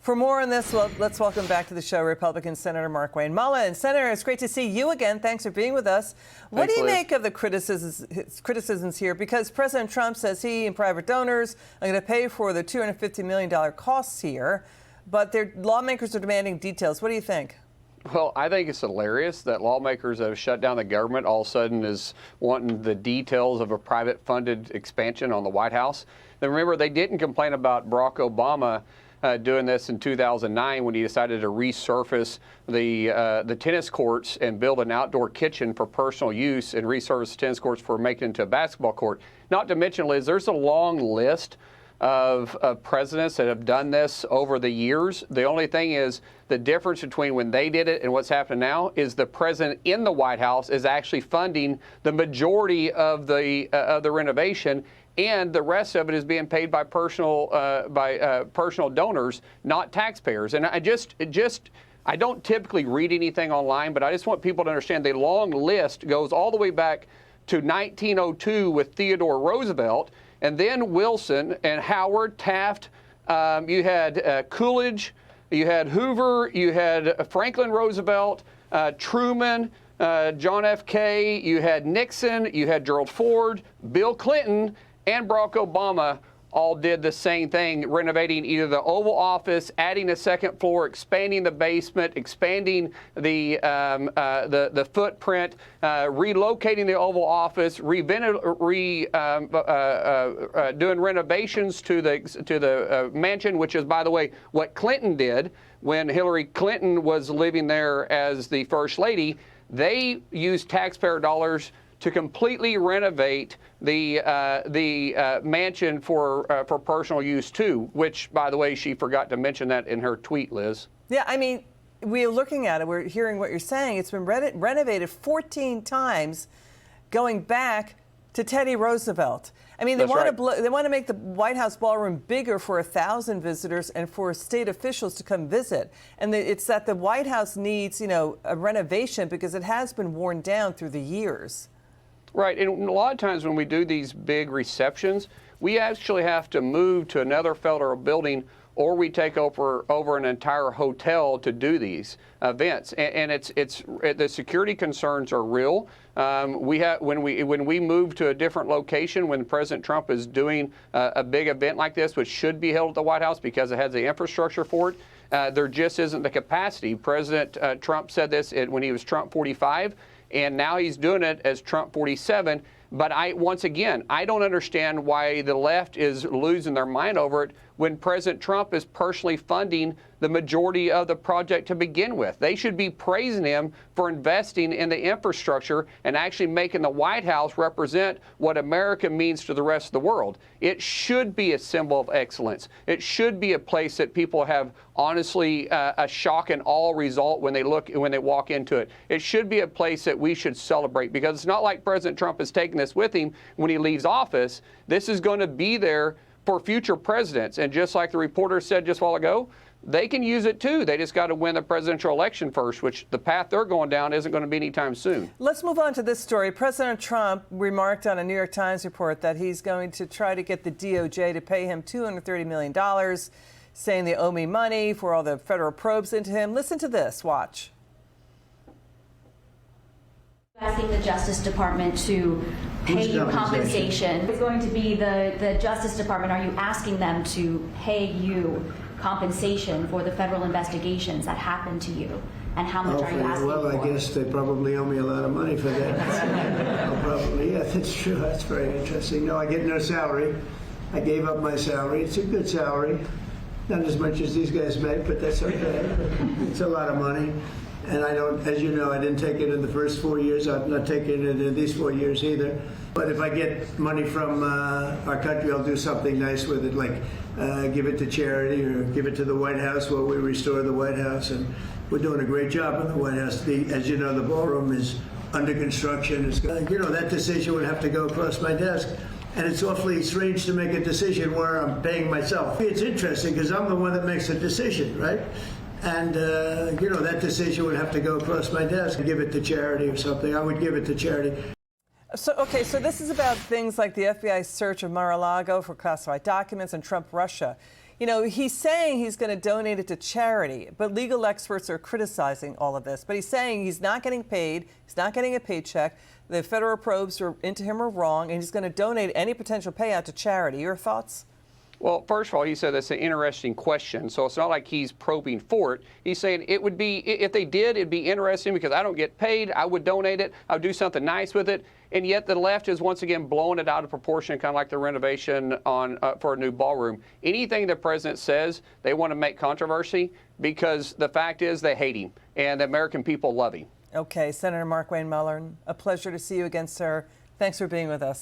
For more on this, let's welcome back to the show Republican Senator Markwayne Mullin. Senator, it's great to see you again. Thanks for being with us. What do you make of the criticisms here? Because President Trump says he and private donors are going to pay for the $250 million costs here, but their lawmakers are demanding details. What do you think? Well, I think it's hilarious that lawmakers that have shut down the government all of a sudden is wanting the details of a private funded expansion on the White House. And remember, they didn't complain about Barack Obama doing this in 2009 when he decided to resurface the tennis courts and build an outdoor kitchen for personal use and resurface the tennis courts for making it into a basketball court. Not to mention, Liz, there's a long list of presidents that have done this over the years. The only thing is the difference between when they did it and what's happening now is the president in the White House is actually funding the majority of the renovation, and the rest of it is being paid by personal donors, not taxpayers. And I don't typically read anything online, but I just want people to understand the long list goes all the way back to 1902 with Theodore Roosevelt, and then Wilson and Howard, Taft. You had Coolidge, you had Hoover, you had Franklin Roosevelt, Truman, John F. Kennedy, you had Nixon, you had Gerald Ford, Bill Clinton, and Barack Obama all did the same thing, renovating either the Oval Office, adding a second floor, expanding the basement, expanding the footprint, relocating the Oval Office, doing renovations to the mansion, which is, by the way, what Clinton did when Hillary Clinton was living there as the First Lady. They used taxpayer dollars to completely renovate the mansion for personal use too, which, by the way, she forgot to mention that in her tweet, Liz. Yeah, I mean, we're looking at it, we're hearing what you're saying. It's been renovated 14 times going back to Teddy Roosevelt. I mean, they want to make the White House ballroom bigger for 1,000 visitors and for state officials to come visit. And it's that the White House needs, a renovation because it has been worn down through the years. Right, and a lot of times when we do these big receptions, we actually have to move to another federal building, or we take over an entire hotel to do these events. And the security concerns are real. When we move to a different location, when President Trump is doing a big event like this, which should be held at the White House because it has the infrastructure for it, there just isn't the capacity. President Trump said this when he was Trump 45. And now he's doing it as Trump 47. But once again, I don't understand why the left is losing their mind over it when President Trump is personally funding the majority of the project to begin with. They should be praising him for investing in the infrastructure and actually making the White House represent what America means to the rest of the world. It should be a symbol of excellence. It should be a place that people have honestly a shock and awe result when they walk into it. It should be a place that we should celebrate, because it's not like President Trump is taking this with him when he leaves office. This is going to be there for future presidents. And just like the reporter said just a while ago, they can use it too. They just got to win the presidential election first, which the path they're going down isn't going to be anytime soon. Let's move on to this story. President Trump remarked on a New York Times report that he's going to try to get the DOJ to pay him $230 million, saying they owe me money for all the federal probes into him. Listen to this. Watch. Asking the Justice Department to pay you compensation. It's going to be the Justice Department. Are you asking them to pay you compensation for the federal investigations that happened to you? And how much are you asking for? Well, I guess they probably owe me a lot of money for that. Probably, yeah, that's true. That's very interesting. No, I get no salary. I gave up my salary. It's a good salary. Not as much as these guys make, but that's okay. It's a lot of money. And I don't, as you know, I didn't take it in the first 4 years. I'm not taking it in these 4 years either. But if I get money from our country, I'll do something nice with it, like give it to charity or give it to the White House while we restore the White House. And we're doing a great job in the White House. As you know, the ballroom is under construction. That decision would have to go across my desk. And it's awfully strange to make a decision where I'm paying myself. It's interesting because I'm the one that makes the decision, right? And, that decision would have to go across my desk and give it to charity or something. I would give it to charity. So this is about things like the FBI's search of Mar-a-Lago for classified documents and Trump Russia. You know, he's saying he's going to donate it to charity, but legal experts are criticizing all of this. But he's saying he's not getting paid, he's not getting a paycheck, the federal probes into him are wrong, and he's going to donate any potential payout to charity. Your thoughts? Well, first of all, he said that's an interesting question. So it's not like he's probing for it. He's saying it would be, if they did, it'd be interesting because I don't get paid. I would donate it. I would do something nice with it. And yet the left is once again blowing it out of proportion, kind of like the renovation on for a new ballroom. Anything the president says, they want to make controversy because the fact is they hate him and the American people love him. Okay, Senator Markwayne Mullin, a pleasure to see you again, sir. Thanks for being with us.